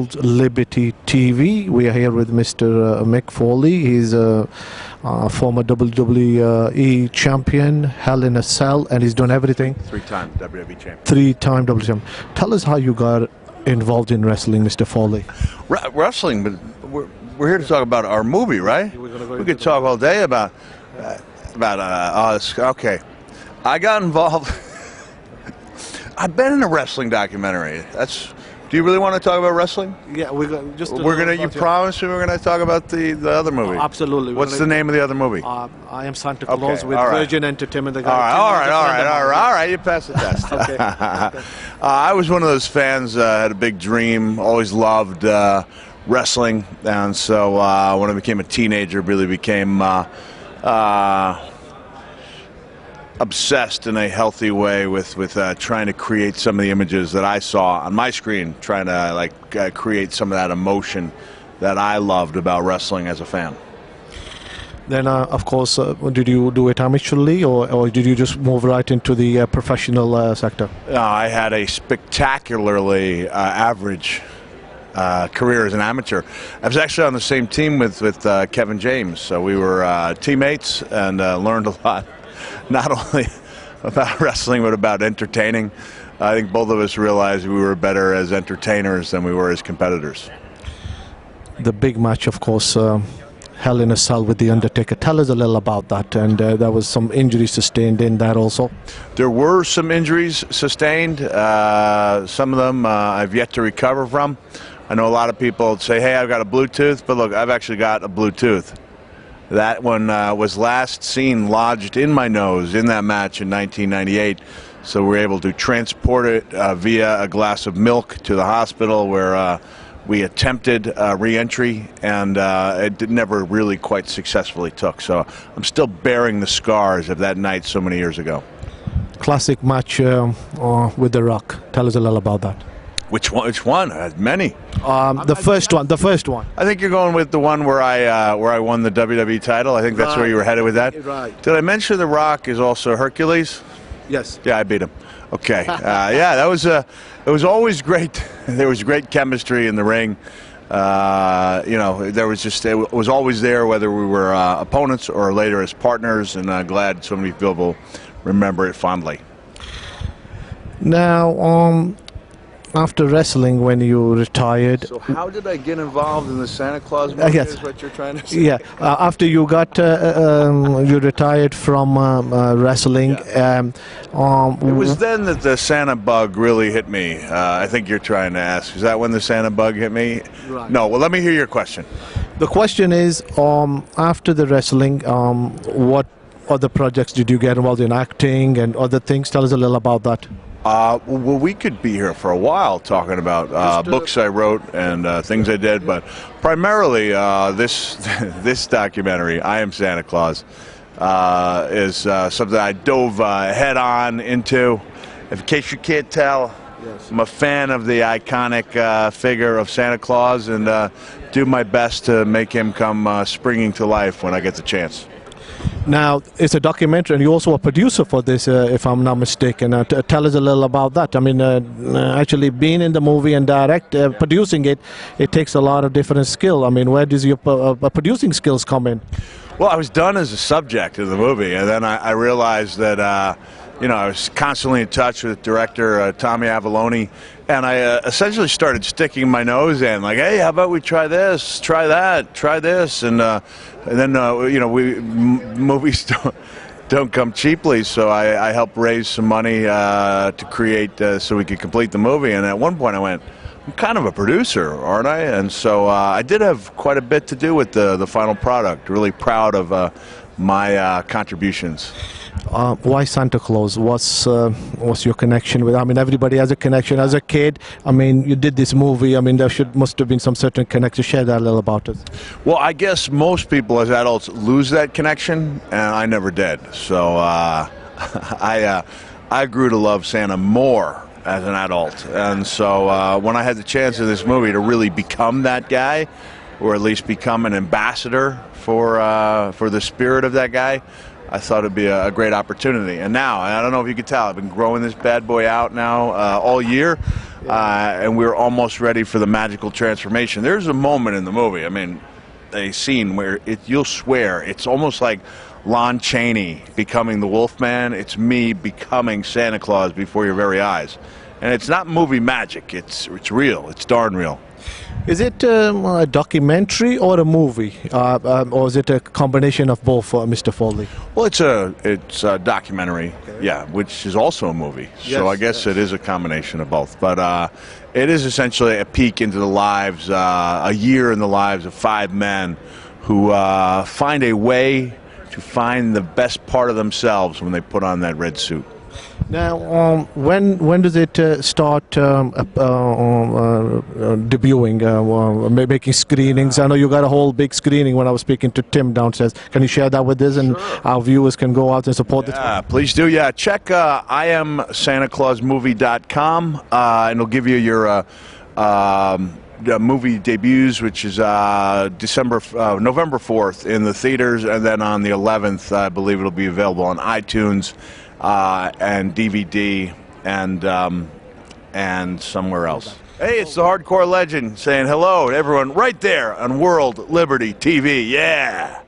World Liberty TV. We are here with Mr. Mick Foley. He's a former WWE champion, Hell in a Cell, and he's done everything. Three-time WWE champion. Three-time WWE champion. Tell us how you got involved in wrestling, Mr. Foley. Wrestling, but we're here to talk about our movie, right? We could talk all day about us. Okay, I got involved. I've been in a wrestling documentary. Do you really want to talk about wrestling? Yeah, we're gonna. You promised me we're gonna talk about the other movie. Absolutely. What's the name of the other movie? I Am Santa Claus, okay, with Virgin Entertainment. All right. You passed the test. Okay. I was one of those fans. Had a big dream. Always loved wrestling, and so when I became a teenager, really became obsessed in a healthy way with trying to create some of the images that I saw on my screen, trying to create some of that emotion that I loved about wrestling as a fan. Then, of course, did you do it amateurly, or did you just move right into the professional sector? I had a spectacularly average career as an amateur. I was actually on the same team with Kevin James, so we were teammates and learned a lot. Not only about wrestling, but about entertaining. I think both of us realized we were better as entertainers than we were as competitors. The big match, of course, Hell in a Cell with The Undertaker. Tell us a little about that. And there was some injuries sustained in that also. There were some injuries sustained. Some of them I've yet to recover from. I know a lot of people say, hey, I've got a Bluetooth, but look, I've actually got a Bluetooth. That one was last seen lodged in my nose in that match in 1998. So we were able to transport it via a glass of milk to the hospital where we attempted re-entry, and it never really quite successfully took. So I'm still bearing the scars of that night so many years ago. Classic match with The Rock. Tell us a little about that. Which one? Many. The first one. I think you're going with the one where I won the WWE title. I think that's where you were headed with that. Right. Did I mention The Rock is also Hercules? Yes. Yeah, I beat him. Okay. Yeah, that was it was always great. There was great chemistry in the ring. You know, there was just it was always there, whether we were opponents or later as partners. And I'm glad so many people remember it fondly. Now, after wrestling, when you retired... So how did I get involved in the Santa Claus movie, yes. is what you're trying to say? Yeah, after you got, you retired from wrestling. Yeah. It was then that the Santa bug really hit me. I think you're trying to ask. Is that when the Santa bug hit me? Right. No, well, let me hear your question. The question is, after the wrestling, what other projects did you get involved in, acting and other things? Tell us a little about that. Well, we could be here for a while talking about books I wrote and things I did, but primarily this documentary, I Am Santa Claus, is something I dove head on into. In case you can't tell, yes. I'm a fan of the iconic figure of Santa Claus, and do my best to make him come springing to life when I get the chance. Now, it's a documentary, and you're also a producer for this, if I'm not mistaken. Tell us a little about that. I mean, actually being in the movie and producing it, it takes a lot of different skill. I mean, where does your producing skills come in? Well, I was done as a subject in the movie, and then I realized that, you know, I was constantly in touch with director Tommy Avalone, and I essentially started sticking my nose in, like, hey, how about we try this, try that, try this, and then you know, movies don't come cheaply, so I helped raise some money to create so we could complete the movie. And at one point I went, I'm kind of a producer, aren't I? And so I did have quite a bit to do with the final product. Really proud of my contributions. Why Santa Claus? What's your connection with? I mean, everybody has a connection. As a kid, I mean, you did this movie. I mean, there must have been some certain connection. Share that a little about it. Well, I guess most people as adults lose that connection, and I never did. So I grew to love Santa more as an adult, and so when I had the chance in this movie to really become that guy, or at least become an ambassador for the spirit of that guy, I thought it'd be a great opportunity. And now, I don't know if you could tell, I've been growing this bad boy out now all year, and we're almost ready for the magical transformation. There's a moment in the movie, I mean, a scene where you'll swear it's almost like Lon Chaney becoming the Wolfman. It's me becoming Santa Claus before your very eyes. And it's not movie magic. It's real. It's darn real. Is it a documentary or a movie, or is it a combination of both, Mr. Foley? Well, it's a documentary, yeah, which is also a movie. Yes, so I guess it is a combination of both. But it is essentially a peek into the lives, a year in the lives of 5 men who find a way to find the best part of themselves when they put on that red suit. Now, when does it start debuting, making screenings? I know you got a whole big screening when I was speaking to Tim downstairs. Can you share that with us, and our viewers can go out and support it? Yeah, please do. Yeah, check IamSantaClausMovie.com, and it'll give you your movie debuts, which is November 4th in the theaters, and then on the 11th, I believe it'll be available on iTunes and DVD and somewhere else. Hey, it's the Hardcore Legend saying hello to everyone right there on World Liberty TV. Yeah.